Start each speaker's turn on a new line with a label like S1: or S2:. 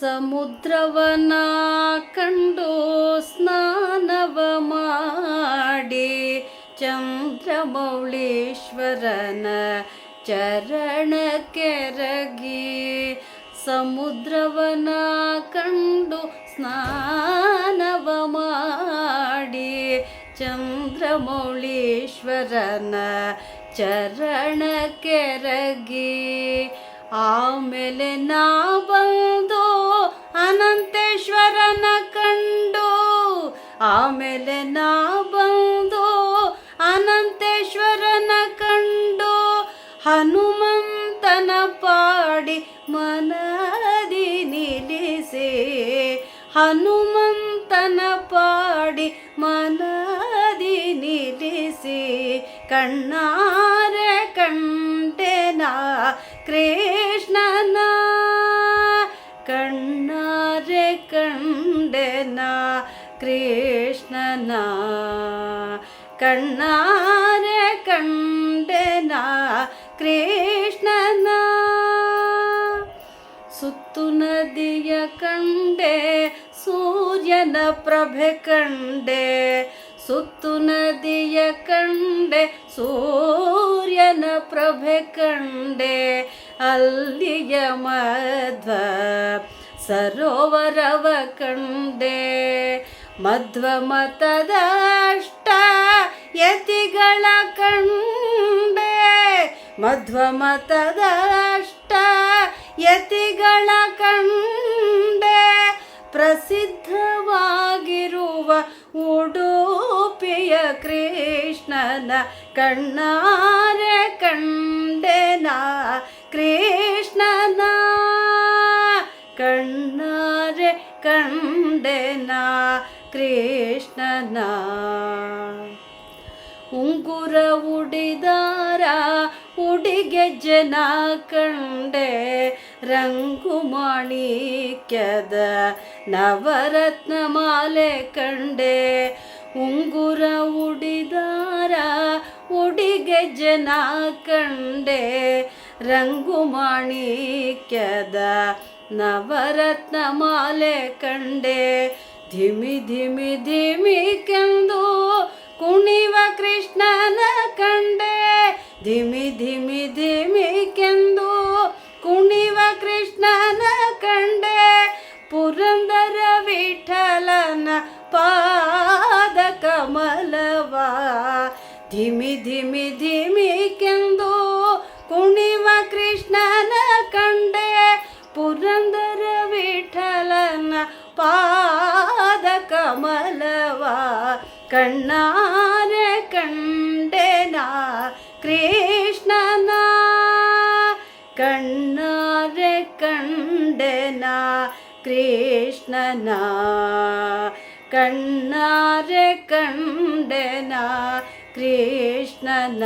S1: ಸಮುದ್ರವನ ಕಂಡು ಸ್ನಾನವ ಮಾಡಿ ಚಂದ್ರಮೌಳೀಶ್ವರನ ಚರಣ ಕೆರಗಿ. ಸಮುದ್ರವನ ಕಂಡು ಸ್ನಾನವ ಮಾಡಿ ಚಂದ್ರಮೌಳೀಶ್ವರನ ಚರಣ ಕೆರಗಿ. ಆಮೇಲೆ ನಾ ಬಂದು ಅನಂತೇಶ್ವರನ ಕಂಡು. ಆಮೇಲೆ ನಾ ಬಂದು ಅನಂತೇಶ್ವರನ ಕಂಡು ಹನುಮಂತನ ಪಾಡಿ ಮನದಿ ನಿಲ್ಲಿಸಿ. ಹನುಮಂತನ ಪಾಡಿ ಮನದಿ ನಿಲ್ಲಿಸಿ. ಕಣ್ಣಾರೆ ಕಂಡೆನ ಕೃಷ್ಣನ. ಕಣ್ಣಾರೆ ಕಂಡೆನ ಕೃಷ್ಣನ. ಕಣ್ಣಾರೆ ಕಂಡೆನ ಕೃಷ್ಣನ. ಸುತ್ತು ನದಿಯ ಕಂಡೆ ಸೂರ್ಯನ ಪ್ರಭೆ ಕಂಡೆ. ಸುತ್ತು ನದಿಯ ಕಂಡೆ ಸೂರ್ಯನ ಪ್ರಭೆ ಕಂಡೆ. ಅಲ್ಲಿಯ ಮಧ್ವ ಸರೋವರವ ಕಂಡೆ. ಮಧ್ವ ಮತದ ಅಷ್ಟ ಯತಿಗಳ ಕಂಡೆ. ಮಧ್ವ ಮತದ ಅಷ್ಟ ಯತಿಗಳ ಕಂಡೆ. ಪ್ರಸಿದ್ಧವಾಗಿರುವ ಉಡುಪಿಯ ಕೃಷ್ಣನ ಕಣ್ಣಾರೆ ಕಂಡೆನ ಕೃಷ್ಣನ. ಕಣ್ಣಾರೆ ಕಂಡೆನ ಕೃಷ್ಣನ. ಉಂಗುರ ಉಡಿದಾರ ಉಡಿಗೆಜ್ಜೆನ ಕಂಡೆ. ರಂಗು ಮಾಣಿಕ್ಯದ ನವರತ್ನ ಮಾಲೆ ಕಂಡೆ. ಉಂಗುರ ಉಡಿದಾರ ಉಡಿಗೆಜ್ಜೆನ ಕಂಡೆ. ರಂಗು ಮಾಣಿಕ್ಯದ ನವರತ್ನ ಮಾಲೆ ಕಂಡೆ. ಧಿಮಿ ಧಿಮಿ ಧಿಮಿ ಕೆಂದು ಕುಣಿವ ಕೃಷ್ಣನ ಕಂಡೆ. ಧಿಮಿ ಧಿಮಿ ಧಿಮಿ ಕೆಂದು ಕುಣಿವ ಕೃಷ್ಣನ ಕಂಡೆ. ಪುರಂದರ ವಿಠಲನ ಪಾದ ಕಮಲವ. ಧಿಮಿ ಧಿಮಿ ಧಿಮಿ ಕೆಂದು ಕುಣಿವ ಕೃಷ್ಣನ ಕಂಡೆ. ಪುರಂದರ ವಿಠಲನ ಪಾದ ಕಮಲವ. ಕಣ್ಣಾರೆ ಕಂಡೆನ ಕೃಷ್ಣನ. ಕಣ್ಣಾರೆ ಕಂಡೆನ ಕೃಷ್ಣನ. ಕಣ್ಣಾರೆ ಕಂಡೆನ ಕೃಷ್ಣನ.